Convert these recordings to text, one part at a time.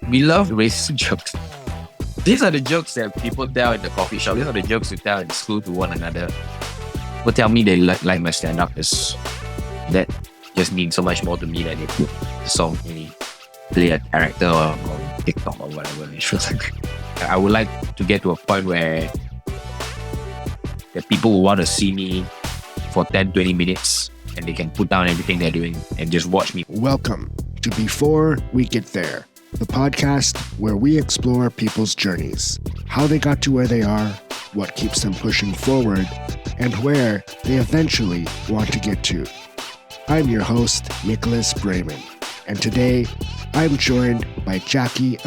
We love racist jokes. These are the jokes that people tell in the coffee shop. These are the jokes we tell in school to one another. People tell me they like my stand-up. That just means so much more to me than if you saw me play a character or TikTok or whatever. It feels like I would like to get to a point where that people will want to see me for 10, 20 minutes and they can put down everything they're doing and just watch me. Welcome to Before We Get There, the podcast where we explore people's journeys, how they got to where they are, what keeps them pushing forward, and where they eventually want to get to. I'm your host, Nicholas Brayman, and today I'm joined by Jacky.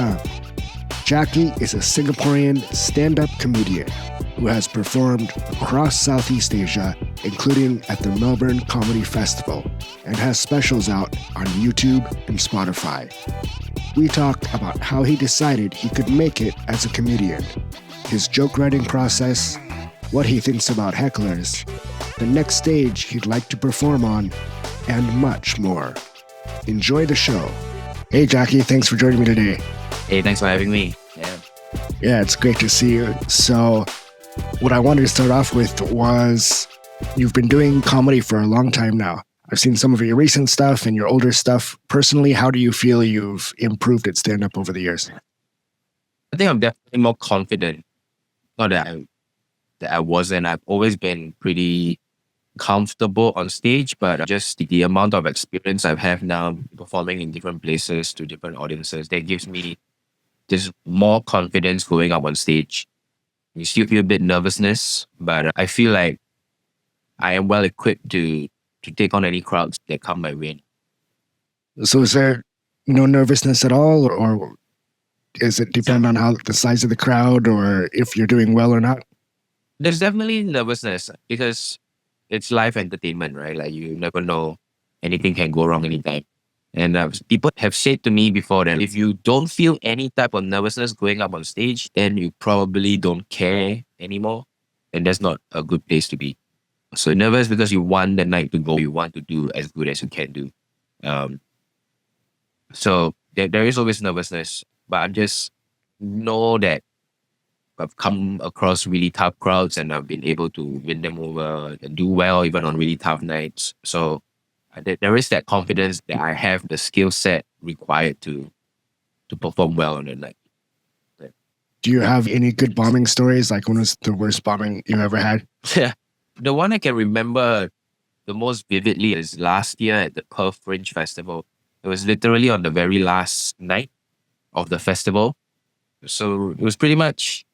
Jacky is a Singaporean stand-up comedian who has performed across Southeast Asia, including at the Melbourne Comedy Festival, and has specials out on YouTube and Spotify. We talked about how he decided he could make it as a comedian, his joke writing process, what he thinks about hecklers, the next stage he'd like to perform on, and much more. Enjoy the show. Hey Jacky, thanks for joining me today. Hey, thanks for having me. Yeah, it's great to see you. So, what I wanted to start off with was you've been doing comedy for a long time now. I've seen some of your recent stuff and your older stuff. Personally, how do you feel you've improved at stand-up over the years? I think I'm definitely more confident. Not that I wasn't. I've always been pretty comfortable on stage, but just the amount of experience I have now performing in different places to different audiences, that gives me just more confidence going up on stage. You still feel a bit nervousness, but I feel like I am well equipped to take on any crowds that come my way. So is there no nervousness at all, or is it depend on how the size of the crowd or if you're doing well or not? There's definitely nervousness because it's live entertainment, right? Like you never know, anything can go wrong anytime. And people have said to me before that if you don't feel any type of nervousness going up on stage, then you probably don't care anymore. And that's not a good place to be. So nervous because you want the night to go, you want to do as good as you can do. So there is always nervousness, but I just know that I've come across really tough crowds and I've been able to win them over and do well even on really tough nights. So there is that confidence that I have the skill set required to perform well on the night. Do you have any good bombing stories? Like, when was the worst bombing you ever had? Yeah. The one I can remember the most vividly is last year at the Perth Fringe Festival. It was literally on the very last night of the festival. So it was pretty much,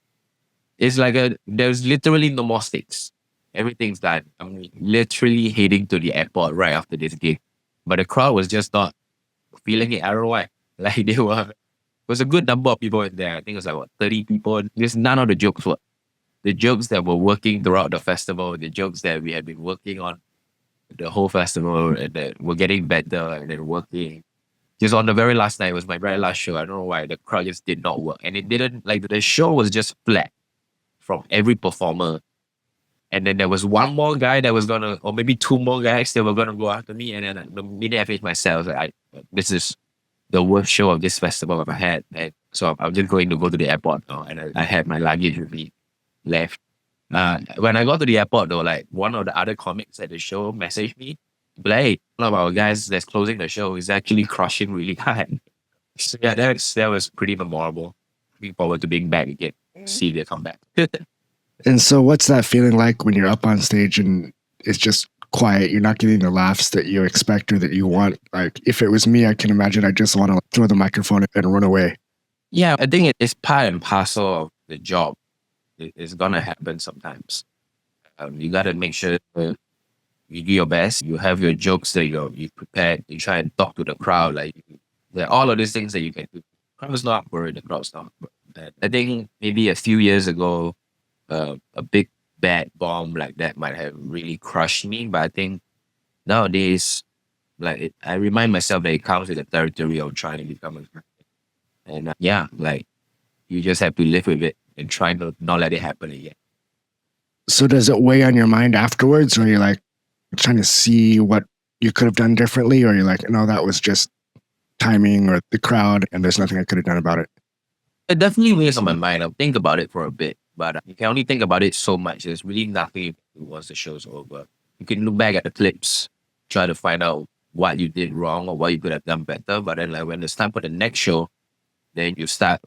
it's like there's literally no more stakes. Everything's done. I'm literally heading to the airport right after this gig. But the crowd was just not feeling it. I don't know why. Like it was a good number of people in there. I think it was like 30 people. Just none of the jokes were. The jokes that were working throughout the festival, the jokes that we had been working on the whole festival and that were getting better and then working. Just on the very last night, it was my very last show. I don't know why the crowd just did not work. And it didn't, like the show was just flat from every performer. And then there was one more guy that was gonna, or maybe two more guys that were gonna go after me. And then the minute I finished myself, I was like, this is the worst show of this festival I've ever had. And so I'm just going to go to the airport now. And I had my luggage with me. Left. When I got to the airport though, like one of the other comics at the show messaged me, like, hey, one of our guys that's closing the show is actually crushing really hard. So yeah, that was pretty memorable. Looking forward to being back again. See if they come back. And so what's that feeling like when you're up on stage and it's just quiet? You're not getting the laughs that you expect or that you want. Like, if it was me, I can imagine I just want to throw the microphone and run away. Yeah, I think it's part and parcel of the job. It's gonna happen sometimes. You gotta make sure you do your best. You have your jokes that you prepared. You try and talk to the crowd. Like there are all of these things that you can do. The crowd's not worried. The crowd's not worried. I think maybe a few years ago, a big bad bomb like that might have really crushed me. But I think nowadays, I remind myself that it comes with the territory of trying to become a. And like you just have to live with it and try to not let it happen again. So does it weigh on your mind afterwards, or you're like trying to see what you could have done differently, or you're like, no, that was just timing or the crowd, and there's nothing I could have done about it. It definitely weighs on my mind. I'll think about it for a bit, but you can only think about it so much. There's really nothing you can do once the show's over. You can look back at the clips, try to find out what you did wrong or what you could have done better. But then, like, when it's time for the next show, then you start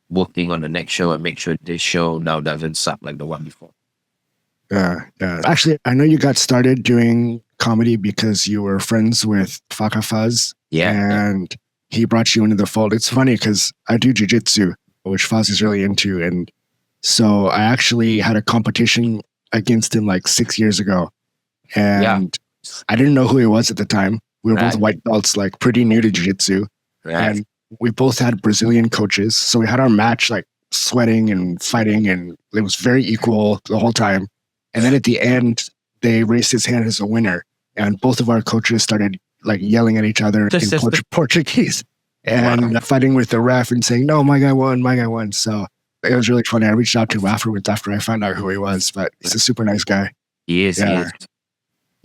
working on the next show and make sure this show now doesn't suck like the one before. Yeah. Actually, I know you got started doing comedy because you were friends with Fakkah Fuzz. Yeah. And he brought you into the fold. It's funny because I do jiu-jitsu, which Fuzz is really into. And so I actually had a competition against him like 6 years ago. And I didn't know who he was at the time. We were both white belts, like pretty new to jiu-jitsu. And we both had Brazilian coaches. So we had our match like sweating and fighting, and it was very equal the whole time. And then at the end, they raised his hand as a winner. And both of our coaches started like yelling at each other in Portuguese and fighting with the ref and saying, no, my guy won. So it was really funny. I reached out to him afterwards after I found out who he was, but he's a super nice guy. He is.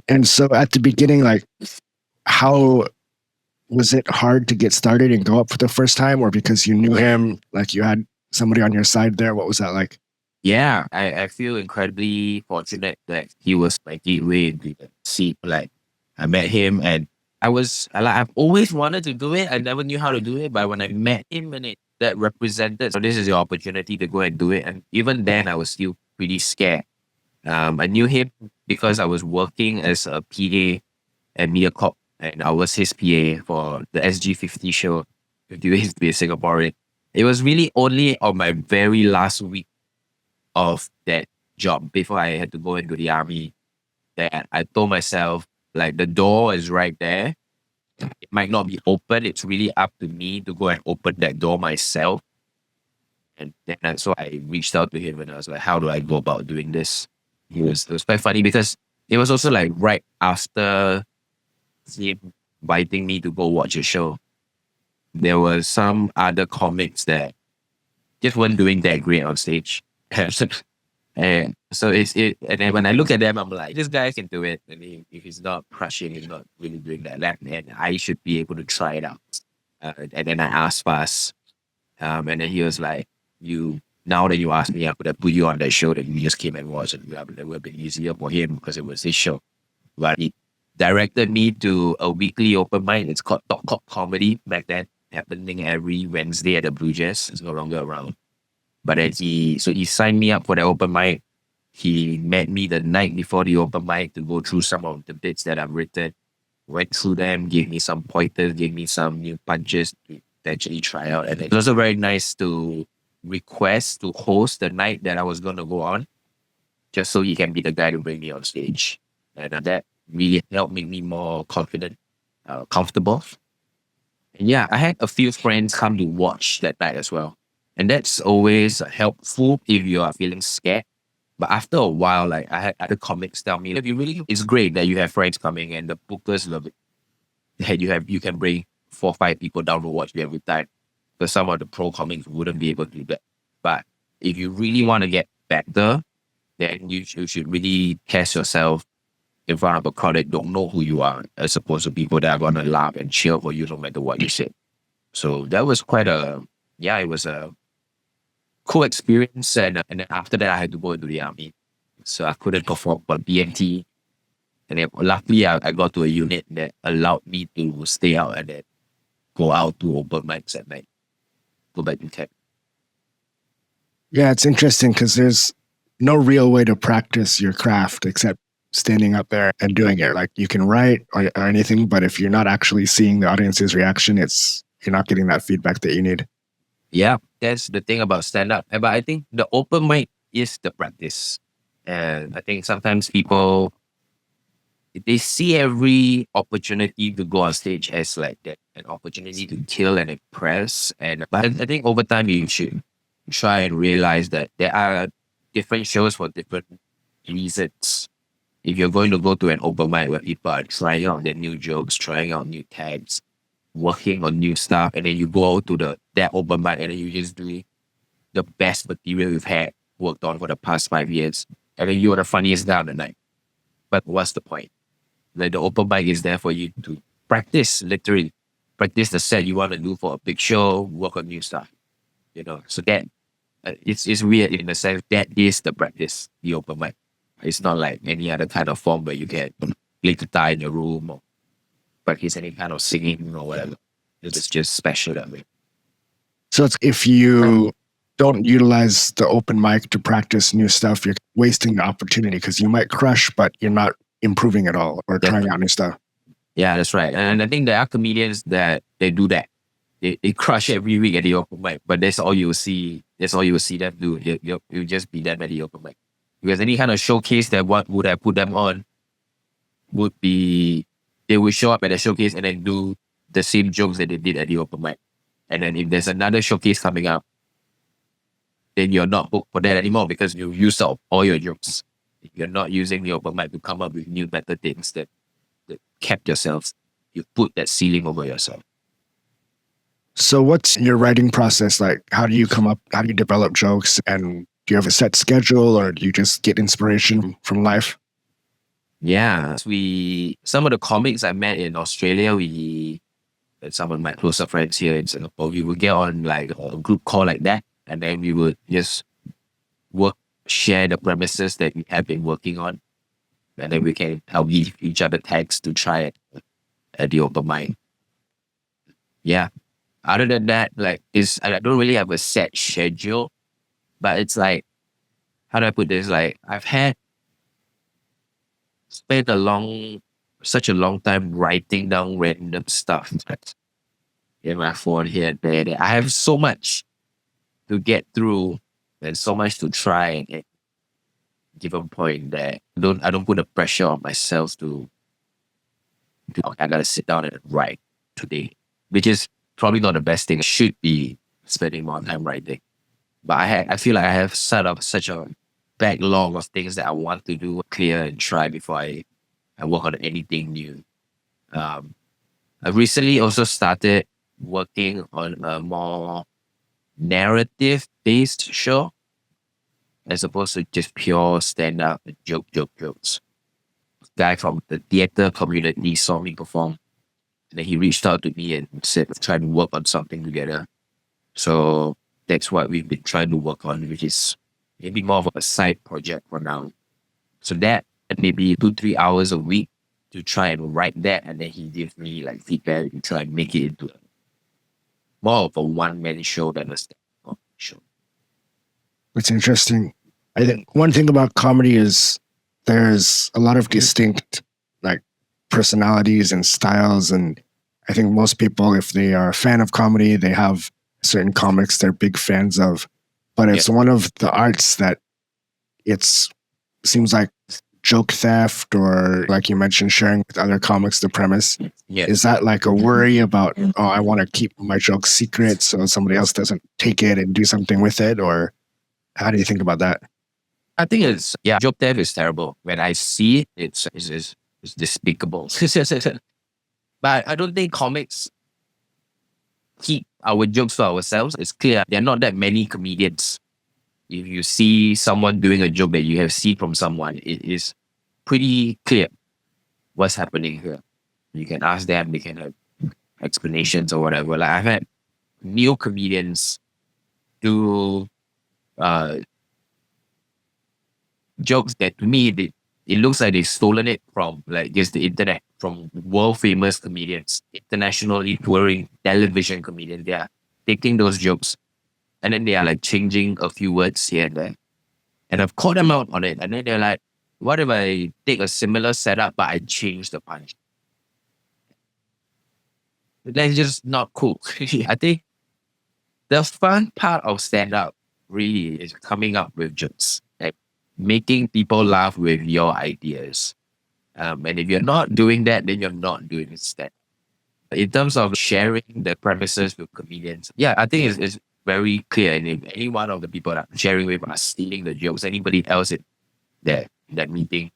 And so at the beginning, like, how was it hard to get started and go up for the first time, or because you knew him, like you had somebody on your side there? What was that like? Yeah, I feel incredibly fortunate that he was my gateway into the scene. Like, I met him and I've always wanted to do it. I never knew how to do it, but when I met him and that represented, so this is your opportunity to go and do it. And even then, I was still pretty scared. I knew him because I was working as a PA at MediaCorp, and I was his PA for the SG50 show. 50 Ways to be a Singaporean. It was really only on my very last week of that job before I had to go into the army that I told myself, like, the door is right there. It might not be open. It's really up to me to go and open that door myself. And then so I reached out to him and I was like, how do I go about doing this? It was quite funny because it was also like right after him inviting me to go watch a show. There were some other comics that just weren't doing that great on stage. And so and then when I look at them, I'm like, this guy can do it. And if he's not crushing, he's not really doing that, and I should be able to try it out. And then I asked Fuzz, and then he was like, now that you asked me, I could have put you on that show that you just came and watched, and it would have been easier for him because it was his show. But he directed me to a weekly open mic. It's called Talk Cop Comedy back then, happening every Wednesday at the Blue Jazz. It's no longer around. But then he signed me up for the open mic. He met me the night before the open mic to go through some of the bits that I've written. Went through them, gave me some pointers, gave me some new punches to actually try out. And it was also very nice to request to host the night that I was going to go on, just so he can be the guy to bring me on stage. And that really helped make me more confident, comfortable. And yeah, I had a few friends come to watch that night as well. And that's always helpful if you are feeling scared. But after a while, like, I had other comics tell me, it's great that you have friends coming and the bookers love it. That you can bring 4 or 5 people down to watch you every time. Because some of the pro comics wouldn't be able to do that. But if you really want to get better, then you should really test yourself in front of a crowd that don't know who you are, as opposed to people that are going to laugh and cheer for you no matter what you say. So that was it was a cool experience. And then after that, I had to go into the army. So I couldn't perform for BMT. And then luckily, I got to a unit that allowed me to stay out and then go out to open mics at night. Go back to tech. Yeah, it's interesting because there's no real way to practice your craft except standing up there and doing it. Like, you can write or anything, but if you're not actually seeing the audience's reaction, you're not getting that feedback that you need. Yeah, that's the thing about stand-up. But I think the open mic is the practice. And I think sometimes people, they see every opportunity to go on stage as like that, an opportunity to kill and impress. But I think over time you should try and realize that there are different shows for different reasons. If you're going to go to an open mic where people are trying out their new jokes, trying out new tags, working on new stuff, and then you go to that open mic and then you just do the best material you've had worked on for the past 5 years, and then you are the funniest guy on the night. But what's the point? Like, the open mic is there for you to practice, literally. practice the set you want to do for a big show, work on new stuff, So that it's weird in the sense that is the practice, the open mic. It's not like any other kind of form where you can play guitar in your room or practice any kind of singing or whatever. It's just special that way. So if you don't utilize the open mic to practice new stuff, you're wasting the opportunity because you might crush, but you're not improving at all or trying out new stuff. Yeah, that's right. And I think there are comedians that they do that. They crush every week at the open mic, but that's all you will see. That's all you will see them do. You'll just be them at the open mic. Because any kind of showcase that what would have put them on would be they would show up at the showcase and then do the same jokes that they did at the open mic. And then if there's another showcase coming up, then you're not booked for that anymore because you used up all your jokes. You're not using the open mic to come up with new better things that kept yourself. You put that ceiling over yourself. So what's your writing process like? How do you come up? How do you develop jokes? And do you have a set schedule or do you just get inspiration from life? Yeah, some of the comics I met in Australia, and some of my closer friends here in Singapore, we would get on like a group call like that, and then we would just share the premises that we have been working on, and then we can help give each other tags to try it at the open mic. Yeah. Other than that, like I don't really have a set schedule, but it's like, how do I put this? Like I've spent such a long time writing down random stuff in my phone here and there. I have so much to get through and so much to try at given point that I don't put the pressure on myself to I gotta sit down and write today, which is probably not the best thing. I should be spending more time writing. But I feel like I have set up such a backlog of things that I want to do, clear and try before I work on anything new. I recently also started working on a more narrative-based show as opposed to just pure stand-up jokes. A guy from the theater community saw me perform. And then he reached out to me and said, try to work on something together. So that's what we've been trying to work on, which is maybe more of a side project for now. So that maybe 2-3 hours a week to try and write that. And then he gives me like feedback and try and make it into more of a one-man show than a stand-up show. It's interesting. I think one thing about comedy is there's a lot of distinct like personalities and styles. And I think most people, if they are a fan of comedy, they have certain comics they're big fans of. But it's one of the arts that seems like joke theft or, like you mentioned, sharing with other comics the premise. Yeah. Is that like a worry about, I want to keep my joke secret so somebody else doesn't take it and do something with it? Or how do you think about that? I think joke theft is terrible. When I see it, it's despicable. But I don't think comics keep our jokes for ourselves. It's clear there are not that many comedians. If you see someone doing a joke that you have seen from someone, it is pretty clear what's happening here. You can ask them, they can have explanations or whatever. Like I've had new comedians do jokes that to me it looks like they've stolen it from like just the internet, from world famous comedians, internationally touring television comedians. They are taking those jokes and then they are like changing a few words here and there. And I've called them out on it. And then they're like, what if I take a similar setup but I change the punch? That's just not cool. I think the fun part of stand-up really is coming up with jokes, like making people laugh with your ideas. And if you're not doing that, then you're not doing stand. In terms of sharing the premises with comedians, I think it's very clear. And if any one of the people that I'm sharing with are stealing the jokes, anybody else in that meeting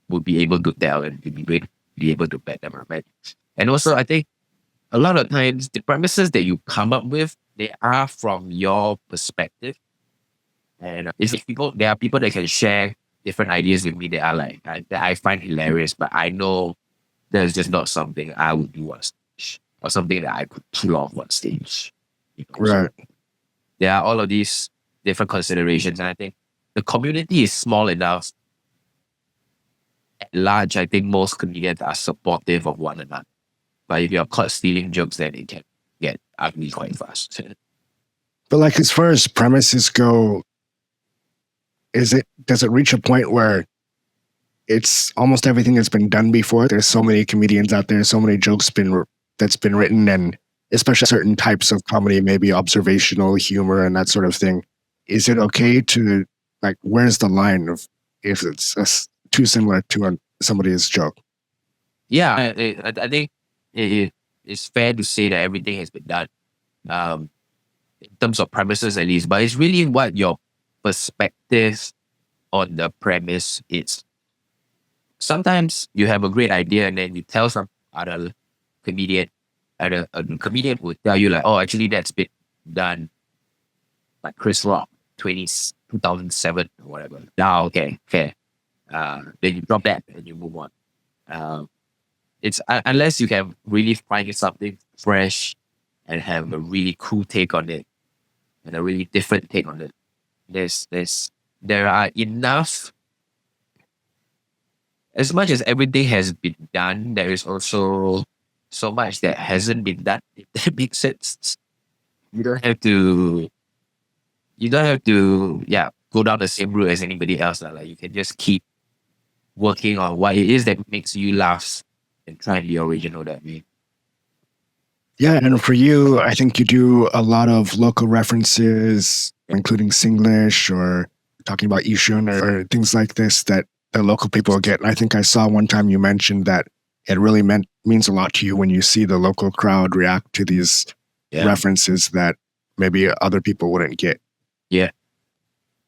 would be able to tell and be able to bet them right. And also, I think a lot of times the premises that you come up with, they are from your perspective. And there are people that can share different ideas with me that are like that I find hilarious, but I know there's just not something I would do on stage. or something that I could pull off on stage. Right. So there are all of these different considerations, and I think the community is small enough. At large, I think most comedians are supportive of one another. But if you're caught stealing jokes, then it can get ugly quite fast. But like as far as premises go, does it reach a point where it's almost everything that's been done before? There's so many comedians out there, so many jokes that's been written, and especially certain types of comedy, maybe observational humor and that sort of thing. Is it okay to like? Where's the line of if it's too similar to somebody's joke? Yeah, I think it's fair to say that everything has been done, um, in terms of premises at least. But it's really what your perspective on the premise is. Sometimes you have a great idea and then you tell some other comedian, a comedian would tell you like, oh, actually that's been done like Chris Rock, 2007 or whatever. Now, okay, fair. Then you drop that and you move on. It's unless you can really find something fresh and have a really cool take on it and a really different take on it. There are enough. As much as everything has been done, there is also so much that hasn't been done. If that makes sense. You don't have to. You don't have to. Yeah, go down the same route as anybody else. Like you can just keep working on what it is that makes you laugh and try and be original that way. Yeah, and for you, I think you do a lot of local references, including Singlish or talking about Ishun or things like this that the local people get. And I think I saw one time you mentioned that it really means a lot to you when you see the local crowd react to these references that maybe other people wouldn't get. Yeah.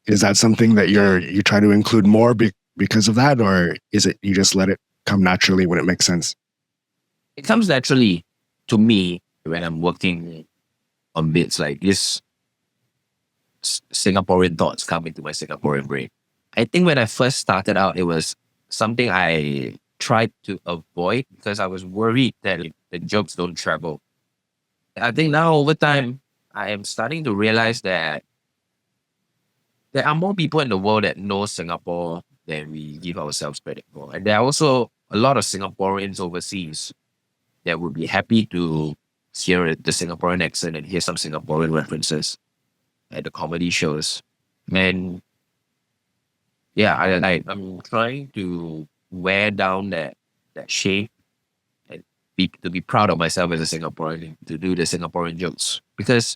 Is that something that you try to include more because of that, or is it you just let it come naturally when it makes sense? It comes naturally to me when I'm working on bits like this. Singaporean thoughts come into my Singaporean brain. I think when I first started out, it was something I tried to avoid because I was worried that the jokes don't travel. I think now over time, I am starting to realize that there are more people in the world that know Singapore than we give ourselves credit for. And there are also a lot of Singaporeans overseas that would be happy to hear the Singaporean accent and hear some Singaporean references at the comedy shows. And yeah, I'm trying to wear down that shame and to be proud of myself as a Singaporean, to do the Singaporean jokes because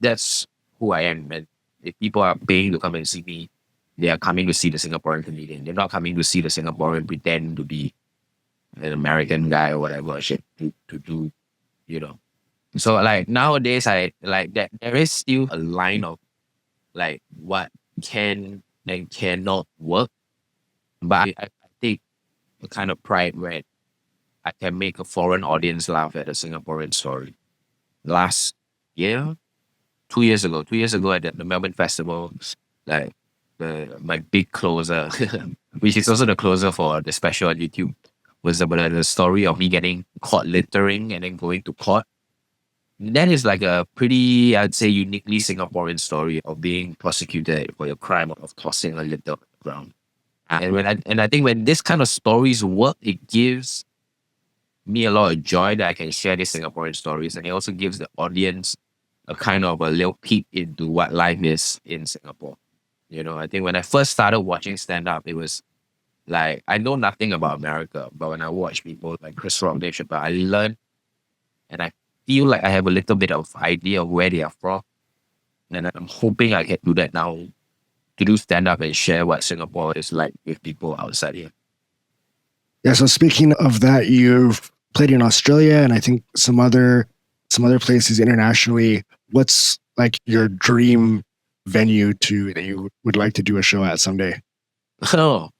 that's who I am. And if people are paying to come and see me, they are coming to see the Singaporean comedian. They're not coming to see the Singaporean pretend to be an American guy or whatever shit to do, you know. So like nowadays, I like that there is still a line of like what can and cannot work, but I take a kind of pride when I can make a foreign audience laugh at a Singaporean story. Last year, 2 years ago, at the Melbourne Festival, like my big closer, which is also the closer for the special on YouTube, was about the story of me getting caught littering and then going to court. That is like a pretty, I'd say, uniquely Singaporean story of being prosecuted for your crime of tossing a litter on the ground. And I think when this kind of stories work, it gives me a lot of joy that I can share these Singaporean stories, and it also gives the audience a kind of a little peek into what life is in Singapore. You know, I think when I first started watching stand up, it was like I know nothing about America, but when I watch people like Chris Rock, Dave Chappelle, I learn and I feel like I have a little bit of idea of where they are from. And I'm hoping I can do that now to do stand up and share what Singapore is like with people outside here. Yeah. So speaking of that, you've played in Australia and I think some other places internationally. What's like your dream venue that you would like to do a show at someday? Oh,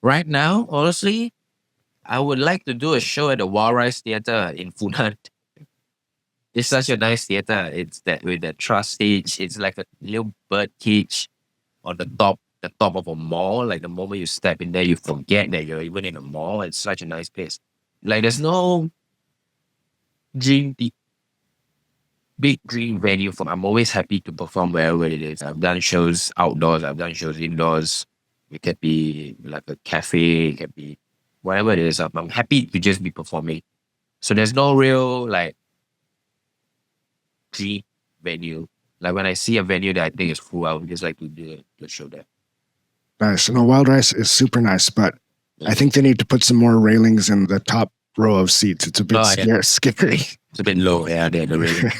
right now, honestly, I would like to do a show at the Wild Rice Theatre in Funan. It's such a nice theater. It's that with that truss stage. It's like a little bird cage on the top of a mall. Like the moment you step in there, you forget that you're even in a mall. It's such a nice place. Like there's no dream, the big dream venue for. I'm always happy to perform wherever it is. I've done shows outdoors. I've done shows indoors. It could be like a cafe. It could be whatever it is. I'm happy to just be performing. So there's no real like dream venue. Like when I see a venue that I think is full, I would just like to do the show there. Nice. No, Wild Rice is super nice, but I think they need to put some more railings in the top row of seats. It's a bit Oh, yeah. scary. It's a bit low. Yeah, the railing.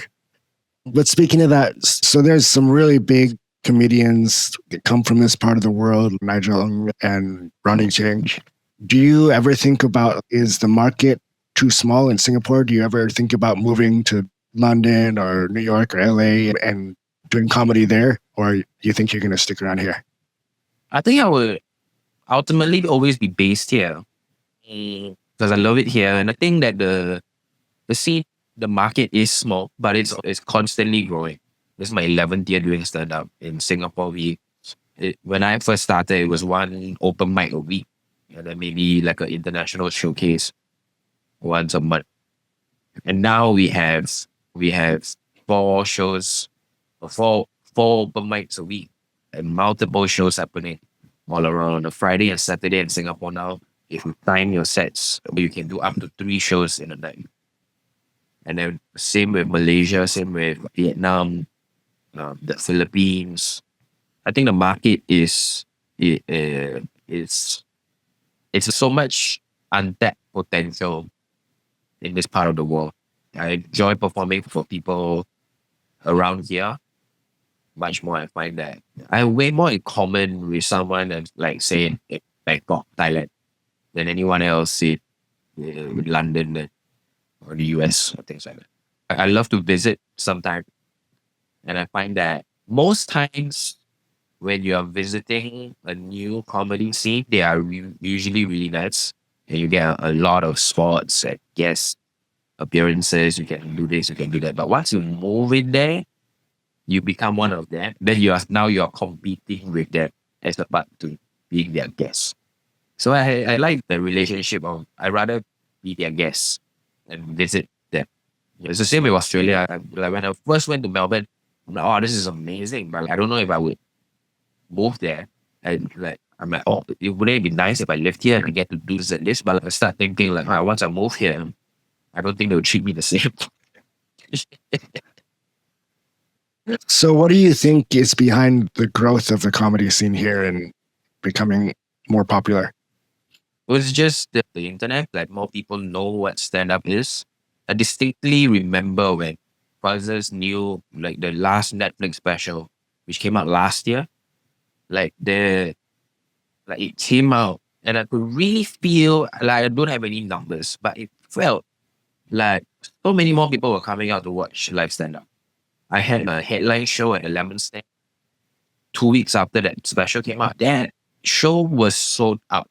But speaking of that, so there's some really big comedians that come from this part of the world, Nigel and Ronnie Chang. Do you ever think about, is the market too small in Singapore? Do you ever think about moving to London or New York or LA and doing comedy there? Or do you think you're going to stick around here? I think I would ultimately always be based here because I love it here, and I think that the scene, the market is small, but it's constantly growing. This is my 11th year doing stand up in Singapore. When I first started, it was one open mic a week, and then maybe like an international showcase once a month. And now we have four shows, four open mics a week, and multiple shows happening all around on a Friday and Saturday in Singapore now. If you time your sets, you can do up to 3 shows in a night. And then same with Malaysia, same with Vietnam, the Philippines. I think the market is it's so much untapped potential in this part of the world. I enjoy performing for people around here much more. I find that I have way more in common with someone that's like say in Bangkok, Thailand, than anyone else in London or the US or things like that. I love to visit sometimes, and I find that most times when you are visiting a new comedy scene, they are usually really nice, and you get a lot of spots and guest appearances. You can do this, you can do that. But once you move in there, you become one of them. Then you are competing with them as a part to being their guest. So I like the relationship of I rather be their guest and visit them. It's the same with Australia. Like when I first went to Melbourne, I'm like, oh, this is amazing, but I don't know if I would move there. And like I'm like, oh, it wouldn't it be nice if I lived here and I get to do this and this. But I start thinking like, oh, once I move here, I don't think they would treat me the same. So, what do you think is behind the growth of the comedy scene here and becoming more popular? It was just the internet. Like more people know what stand up is. I distinctly remember when Fuzz's new like the last Netflix special, which came out last year. Like it came out and I could really feel like I don't have any numbers, but it felt like so many more people were coming out to watch live stand up. I had a headline show at the Lemon Stand 2 weeks after that special came out. That show was sold out,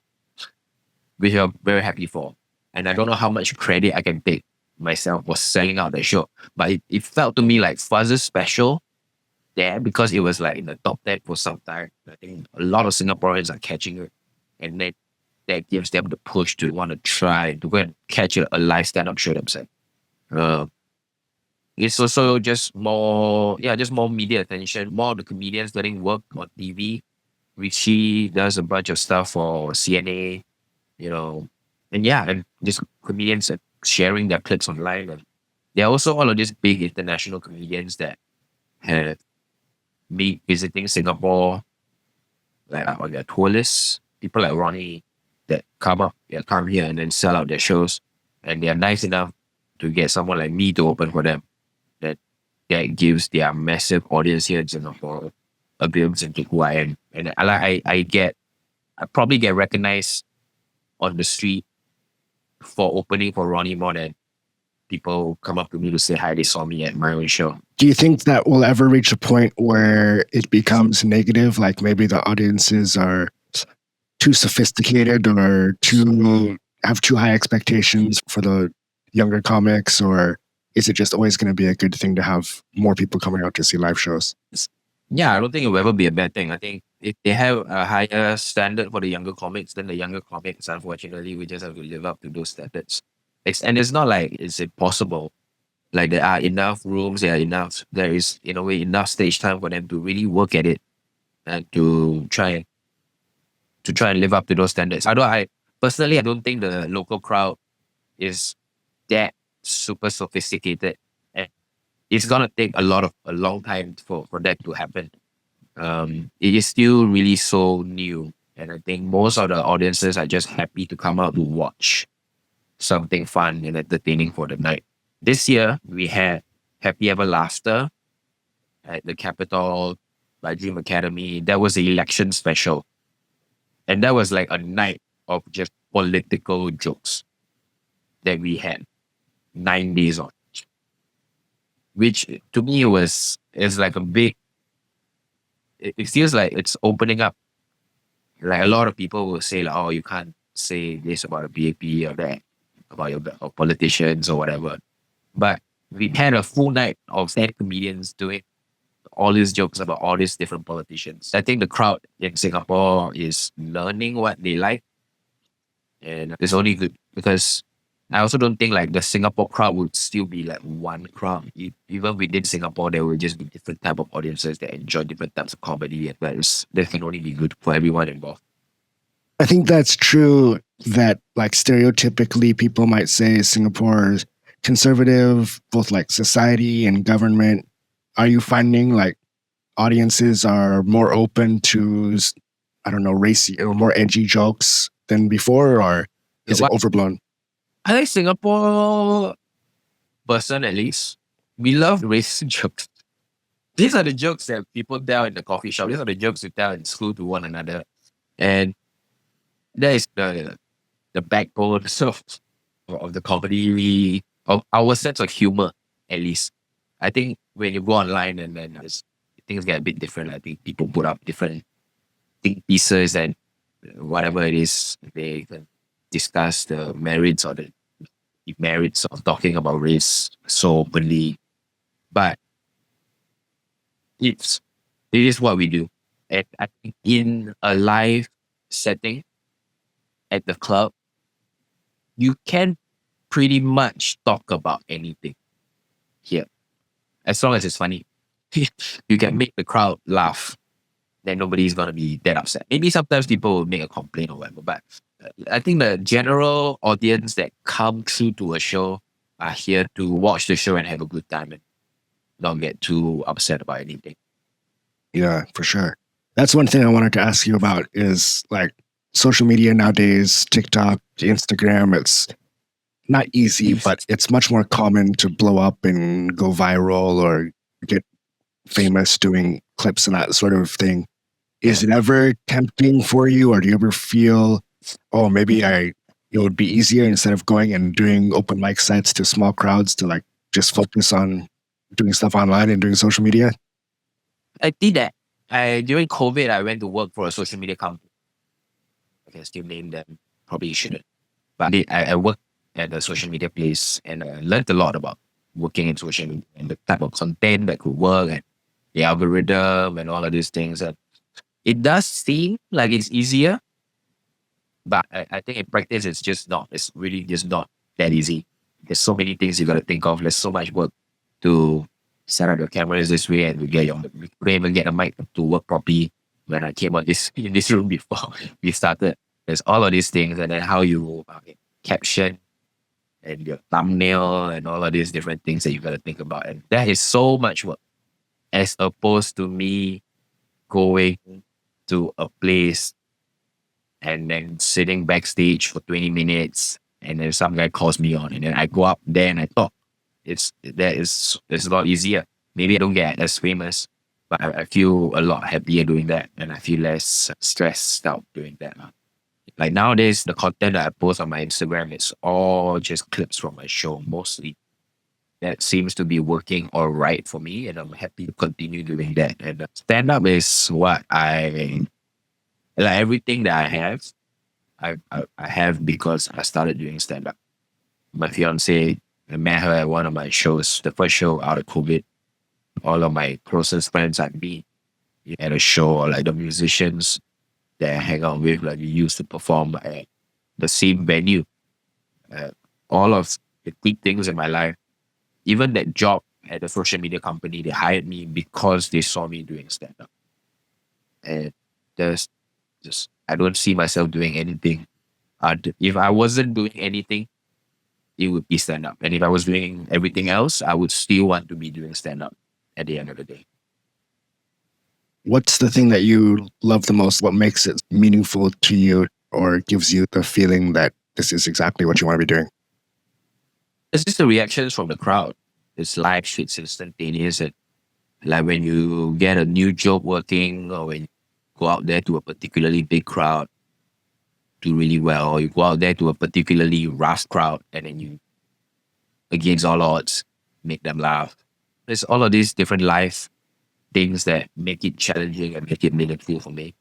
which I'm very happy for. And I don't know how much credit I can take myself for selling out the show. But it felt to me like Fuzz's special there because it was like in the top 10 for some time. I think a lot of Singaporeans are catching it. And then that gives them the push to want to try to go and catch a live stand-up show themselves. It's also just more media attention, more of the comedians getting work on TV. Richie does a bunch of stuff for CNA, and just comedians sharing their clips online. And there are also all of these big international comedians that have me visiting Singapore, like on their tour lists. People like Ronnie that come here and then sell out their shows, and they are nice enough to get someone like me to open for them. That gives their massive audience here in Singapore a glimpse into who I am. And I probably get recognized on the street for opening for Ronnie more than people come up to me to say hi, they saw me at my own show. Do you think that will ever reach a point where it becomes negative? Like maybe the audiences are too sophisticated or have too high expectations for the younger comics, or is it just always going to be a good thing to have more people coming out to see live shows? Yeah, I don't think it will ever be a bad thing. I think if they have a higher standard for the younger comics, then the younger comics, unfortunately, we just have to live up to those standards. And it's not like it's impossible. Like there are enough rooms, there is in a way enough stage time for them to really work at it and to try and live up to those standards. I personally I don't think the local crowd is that super sophisticated, and it's gonna take a long time for that to happen. It is still really so new, and I think most of the audiences are just happy to come out to watch something fun and entertaining for the night. This year we had Happy Ever Laughter at the Capitol by Dream Academy. That was the election special, and that was like a night of just political jokes that we had 9 days on, which to me was is like a big. It feels like it's opening up. Like a lot of people will say, like, "Oh, you can't say this about a BAP or that about your or politicians or whatever." But we had a full night of 10 comedians doing all these jokes about all these different politicians. I think the crowd in Singapore is learning what they like, and it's only good because I also don't think like the Singapore crowd would still be like one crowd. Even within Singapore, there will just be different type of audiences that enjoy different types of comedy, and that can only be good for everyone involved. I think that's true that like stereotypically people might say Singapore is conservative, both like society and government. Are you finding like audiences are more open to, I don't know, racy or more edgy jokes than before, or is it overblown? I think Singapore person at least, we love racist jokes. These are the jokes that people tell in the coffee shop. These are the jokes we tell in school to one another. And that is the backbone of the comedy, of our sense of humor, at least. I think when you go online and then things get a bit different. I think people put up different think pieces and whatever it is, they can discuss the merits or the demerits of talking about race so openly. But it is what we do. And I think in a live setting at the club, you can pretty much talk about anything here, as long as it's funny. You can make the crowd laugh, then nobody's gonna be that upset. Maybe sometimes people will make a complaint or whatever, but I think the general audience that come through to a show are here to watch the show and have a good time and not get too upset about anything. Yeah, for sure. That's one thing I wanted to ask you about is like social media nowadays, TikTok, Instagram. It's not easy, but it's much more common to blow up and go viral or get famous doing clips and that sort of thing. Is it ever tempting for you, or do you ever feel, oh, maybe it would be easier instead of going and doing open mic sets to small crowds to like just focus on doing stuff online and doing social media? I did that. During COVID, I went to work for a social media company. I can still name them. Probably shouldn't. But I worked at the social media place and I learned a lot about working in social media and the type of content that could work and the algorithm and all of these things. And it does seem like it's easier, but I think in practice it's just not. It's really just not that easy. There's so many things you got to think of. There's so much work to set up your cameras this way and we couldn't even get a mic to work properly when I came on in this room before we started. There's all of these things, and then how you caption and your thumbnail and all of these different things that you got to think about. And that is so much work as opposed to me going to a place and then sitting backstage for 20 minutes and then some guy calls me on and then I go up there and I talk. It's a lot easier. Maybe I don't get as famous, but I feel a lot happier doing that and I feel less stressed out doing that. Like nowadays, the content that I post on my Instagram is all just clips from my show, mostly. That seems to be working all right for me, and I'm happy to continue doing that. And stand up is what I like. Everything that I have, I have because I started doing stand up. My fiance, I met her at one of my shows, the first show out of COVID. All of my closest friends I've been at a show, or like the musicians that I hang out with, like we used to perform at the same venue. All of the big things in my life even that job at the social media company, they hired me because they saw me doing stand up. And there's just, I don't see myself doing anything. If I wasn't doing anything, it would be stand up. And if I was doing everything else, I would still want to be doing stand up at the end of the day. What's the thing that you love the most? What makes it meaningful to you or gives you the feeling that this is exactly what you want to be doing? It's just the reactions from the crowd. It's live, it's instantaneous. And like when you get a new joke working, or when you go out there to a particularly big crowd, do really well, or you go out there to a particularly rough crowd and then you, against all odds, make them laugh. There's all of these different life things that make it challenging and make it meaningful for me.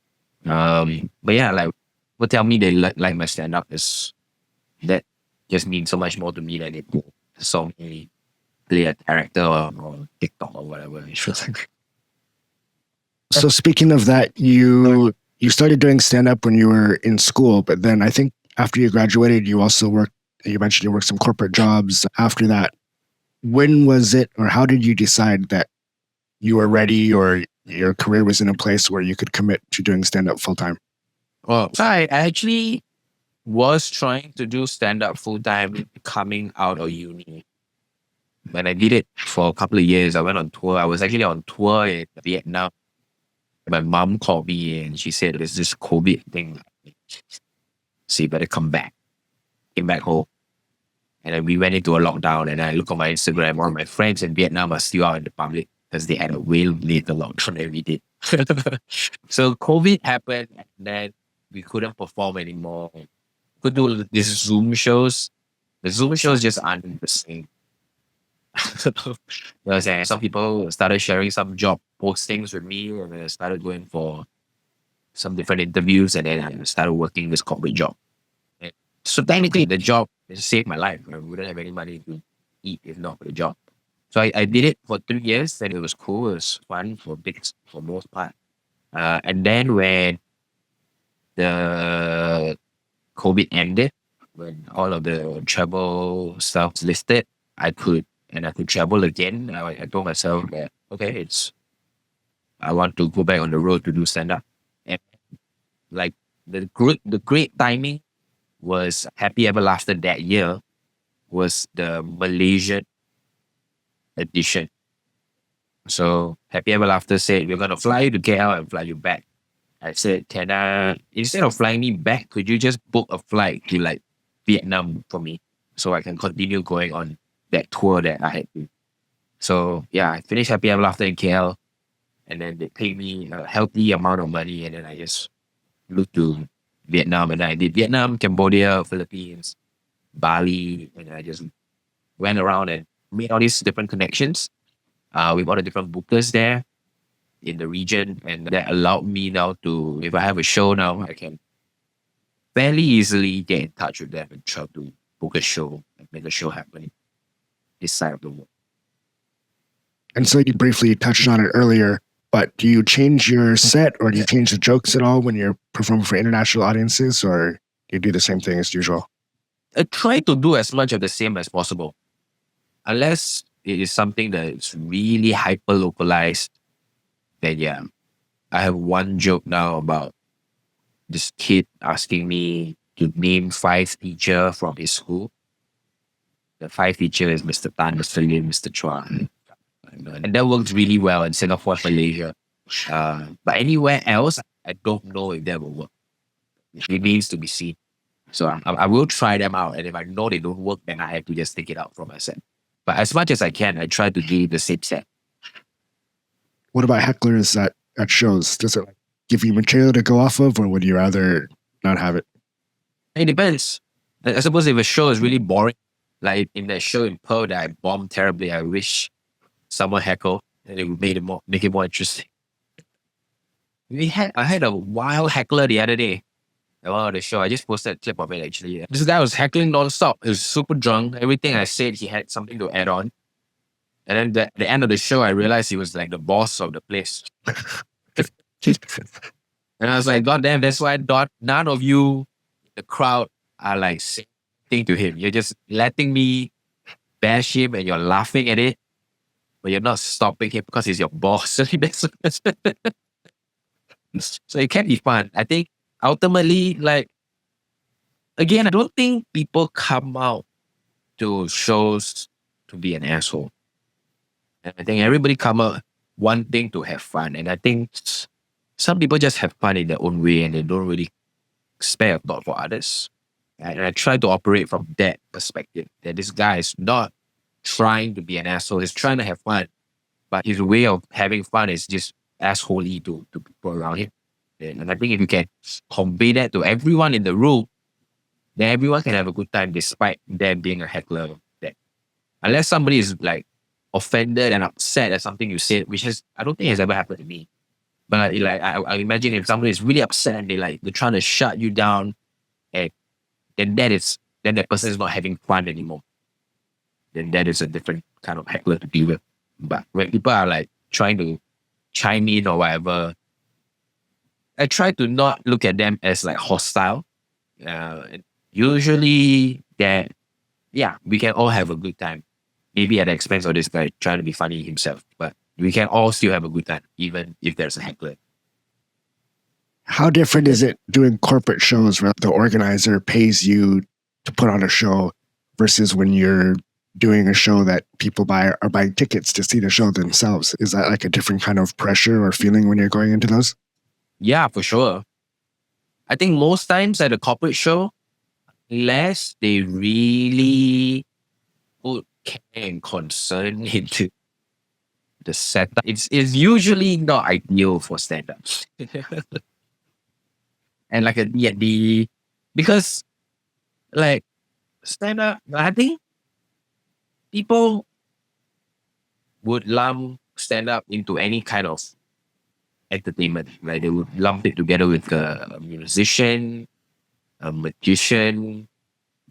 But yeah, like what tell me they like my stand up is that just means so much more to me than it saw me play a character or TikTok or whatever. It's just like, So speaking of that, you started doing stand up when you were in school, but then I think after you graduated, you also worked. You mentioned you worked some corporate jobs after that. When was it, or how did you decide that you were ready, or your career was in a place where you could commit to doing stand up full time? oh, so I actually was trying to do stand up full time coming out of uni. When I did it for a couple of years, I went on tour. I was actually on tour in Vietnam. My mom called me and she said, there's this COVID thing. So you better come back. Came back home. And then we went into a lockdown. And I look on my Instagram, all my friends in Vietnam are still out in the public because they had a way later lockdown than we did. So COVID happened and then we couldn't perform anymore. Could do these Zoom shows. The Zoom shows just aren't the same. And some people started sharing some job postings with me, and I started going for some different interviews, and then I started working this corporate job. And so technically, the job saved my life. I wouldn't have any money to eat if not for the job. So I did it for 3 years, and it was cool. It was fun for most part. And then when the COVID ended, when all of the travel stuff was listed, I could travel again. I told myself that okay, I want to go back on the road to do stand up. And like the great timing was Happy Ever After that year was the Malaysian edition. So Happy Ever After said we're gonna fly you to KL and fly you back. I said, can I, instead of flying me back, could you just book a flight to like Vietnam for me so I can continue going on that tour that I had to. So yeah, I finished Happy Ever After in KL, and then they paid me a healthy amount of money, and then I just flew to Vietnam, and I did Vietnam, Cambodia, Philippines, Bali, and I just went around and made all these different connections with all the different bookers there in the region, and that allowed me now to, if I have a show now, I can fairly easily get in touch with them and try to book a show and make a show happen this side of the world. And so you briefly touched on it earlier, but do you change your set, or do you change the jokes at all when you're performing for international audiences, or do you do the same thing as usual? I try to do as much of the same as possible, unless it is something that's really hyper localized. Then yeah, I have one joke now about this kid asking me to name 5 teachers from his school. The 5 teacher is Mr. Tan, Mr. Lim, Mr. Chuan. And that works really well in Singapore, Malaysia. But anywhere else, I don't know if that will work. It needs to be seen. So I will try them out. And if I know they don't work, then I have to just take it out from my set. But as much as I can, I try to do the same set. What about hecklers at shows? Does it give you material to go off of, or would you rather not have it? It depends. I suppose if a show is really boring, like in that show in Perth that I bombed terribly, I wish someone heckled and it would make it more interesting. I had a wild heckler the other day at one of the show. I just posted a clip of it actually. This guy was heckling non-stop. He was super drunk. Everything I said, he had something to add on. And then at the end of the show, I realized he was like the boss of the place. And I was like, God damn, that's why none of you, the crowd, are like saying to him. You're just letting me bash him and you're laughing at it, but you're not stopping him because he's your boss. So it can be fun. I think ultimately, like, again, I don't think people come out to shows to be an asshole. And I think everybody come out wanting to have fun. And I think some people just have fun in their own way and they don't really spare a thought for others. And I try to operate from that perspective, that this guy is not trying to be an asshole. He's trying to have fun. But his way of having fun is just assholey to people around him. And I think if you can convey that to everyone in the room, then everyone can have a good time despite them being a heckler. That unless somebody is like offended and upset at something you said, which is I don't think has ever happened to me. But like I imagine if somebody is really upset and they're trying to shut you down, and then that person is not having fun anymore. Then that is a different kind of heckler to deal with. But when people are like trying to chime in or whatever, I try to not look at them as like hostile. Usually that, yeah, we can all have a good time. Maybe at the expense of this guy trying to be funny himself, but we can all still have a good time, even if there's a heckler. How different is it doing corporate shows where the organizer pays you to put on a show versus when you're doing a show that people are buying tickets to see the show themselves? Is that like a different kind of pressure or feeling when you're going into those? Yeah, for sure. I think most times at a corporate show, unless they really put care and concern into the setup, it's usually not ideal for stand-ups. And like a D&D, because like stand-up, I think people would lump stand-up into any kind of entertainment. Like they would lump it together with a musician, a magician,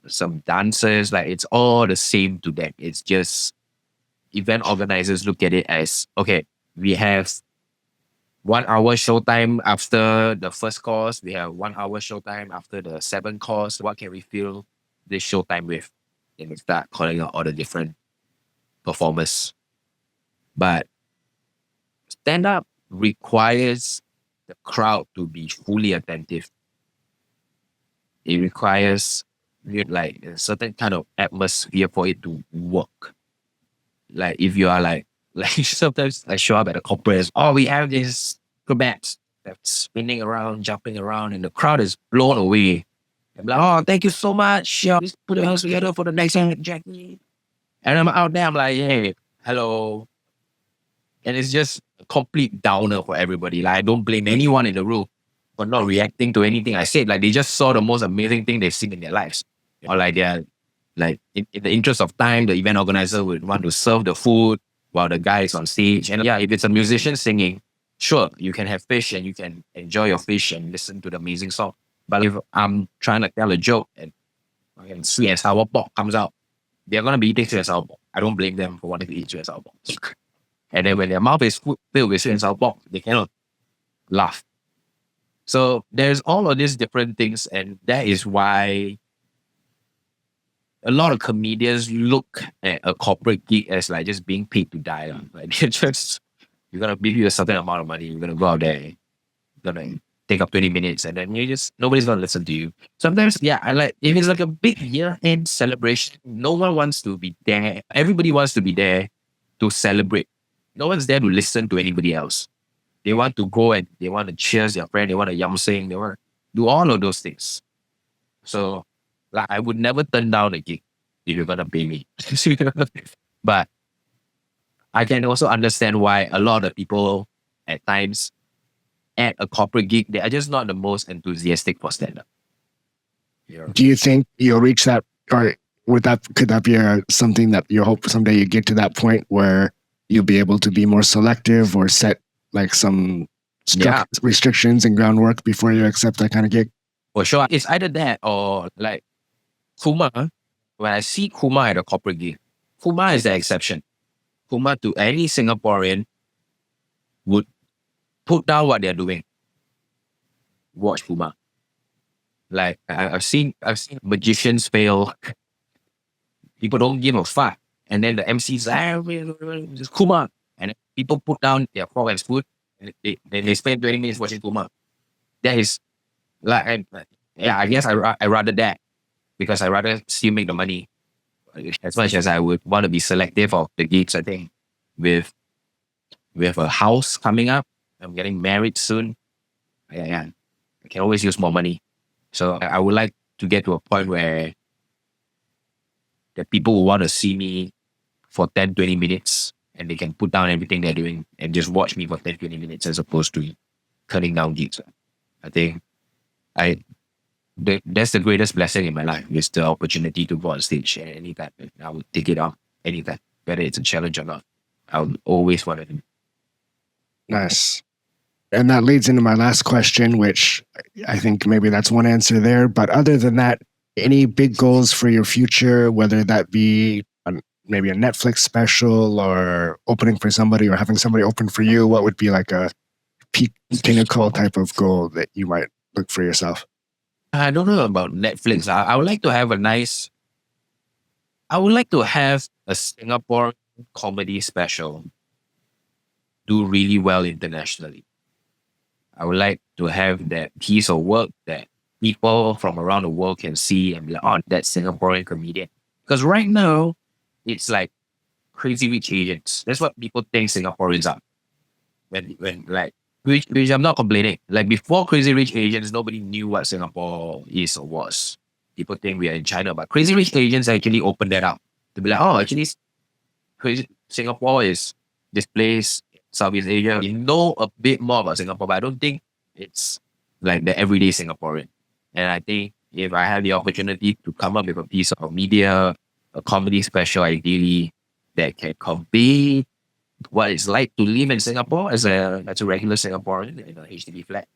some dancers. Like it's all the same to them. It's just event organizers look at it as, okay, we have 1 hour showtime after the first course. We have 1 hour showtime after the 7th course. What can we fill this showtime with? And they start calling out all the different performers. But stand-up requires the crowd to be fully attentive. It requires like a certain kind of atmosphere for it to work. Like if you are like sometimes I show up at a corporate, we have this acrobats that's spinning around, jumping around, and the crowd is blown away. I'm like, thank you so much. Let's put our hands together for the next one, Jacky. And I'm out there, I'm like, hey, hello. And it's just a complete downer for everybody. Like I don't blame anyone in the room for not reacting to anything I said. Like they just saw the most amazing thing they've seen in their lives. Or like they're like in the interest of time, the event organizer would want to serve the food while the guy is on stage. And yeah, if it's a musician singing, sure, you can have fish and you can enjoy your fish and listen to the amazing song. But if I'm trying to tell a joke and sweet and sour pork comes out, they're going to be eating sweet and sour pork. I don't blame them for wanting to eat sweet and sour pork. And then when their mouth is filled with sweet and sour pork, they cannot laugh. So there's all of these different things. And that is why a lot of comedians look at a corporate gig as like just being paid to die. Like they're just, you're going to give you a certain amount of money. You're going to go out there, you're going to take up 20 minutes and then nobody's going to listen to you. Sometimes, yeah, I like, if it's like a big year-end celebration, no one wants to be there. Everybody wants to be there to celebrate. No one's there to listen to anybody else. They want to go and they want to cheers their friend. They want to yam sing. They want to do all of those things. So like, I would never turn down a gig if you're going to pay me. But I can also understand why a lot of people at times at a corporate gig, they are just not the most enthusiastic for stand-up. Yeah. Do you think you'll reach that, or could that be something that you hope someday you get to that point where you'll be able to be more selective or set like some restrictions and groundwork before you accept that kind of gig? For sure. It's either that or like Kumar. When I see Kumar at a corporate gig, Kumar is the exception. Kumar to any Singaporean would put down what they're doing. Watch Kumar. Like I've seen magicians fail. People don't give a fuck. And then the MC's like, just Kuma. And then people put down their fork and spoon, and they spend 20 minutes watching Kuma. That is like, I guess I rather that, because I rather still make the money. As much as I would want to be selective of the gigs, I think with a house coming up, I'm getting married soon. Yeah, I can always use more money. So I would like to get to a point where the people will want to see me for 10, 20 minutes, and they can put down everything they're doing and just watch me for 10, 20 minutes, as opposed to turning down gigs. I think that's the greatest blessing in my life, is the opportunity to go on stage at any time. I would take it on anytime, whether it's a challenge or not. I would always want to. Nice. And that leads into my last question, which I think maybe that's one answer there. But other than that, any big goals for your future, whether that be maybe a Netflix special or opening for somebody or having somebody open for you? What would be like a peak pinnacle type of goal that you might look for yourself? I don't know about Netflix. I would like to have a Singapore comedy special do really well internationally. I would like to have that piece of work that people from around the world can see and be like, oh, that's Singaporean comedian. Because right now, it's like Crazy Rich Asians. That's what people think Singaporeans are. Which I'm not complaining. Like before Crazy Rich Asians, nobody knew what Singapore is or was. People think we are in China, but Crazy Rich Asians actually opened that up to be like, oh, actually, Singapore is this place, Southeast Asia. You know a bit more about Singapore, but I don't think it's like the everyday Singaporean. And I think if I have the opportunity to come up with a piece of media, a comedy special, ideally, that can convey what it's like to live in Singapore as a regular Singaporean in a HDB flat,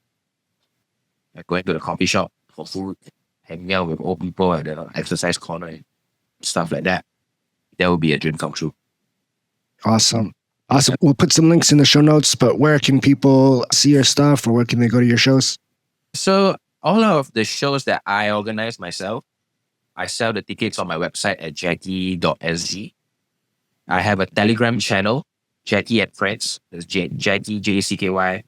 like going to the coffee shop for food, hanging out with old people at the exercise corner and stuff like that. That would be a dream come true. Awesome. We'll put some links in the show notes, but where can people see your stuff, or where can they go to your shows? So all of the shows that I organize myself, I sell the tickets on my website at jacky.sg. I have a Telegram channel, Jacky and Friends. There's Jacky, Jacky,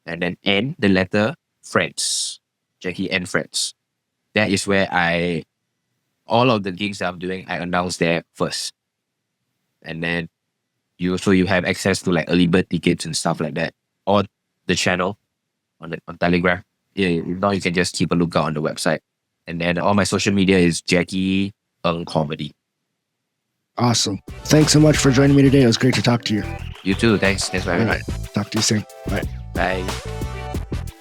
and then N, the letter, Friends. Jacky and Friends. That is where all of the gigs that I'm doing, I announce there first. And then you have access to like early bird tickets and stuff like that on the channel, on Telegram. Yeah, now you can just keep a lookout on the website. And then all my social media is Jacky Ng Comedy. Awesome. Thanks so much for joining me today. It was great to talk to you. You too. Thanks for having me. Talk to you soon. Bye. Bye.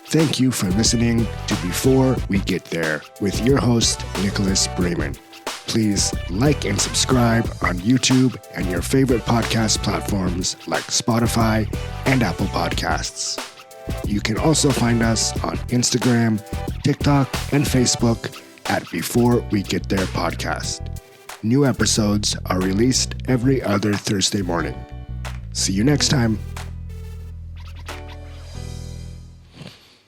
Thank you for listening to Before We Get There with your host, Nicholas Brayman. Please like and subscribe on YouTube and your favorite podcast platforms like Spotify and Apple Podcasts. You can also find us on Instagram, TikTok, and Facebook at Before We Get There Podcast. New episodes are released every other Thursday morning. See you next time.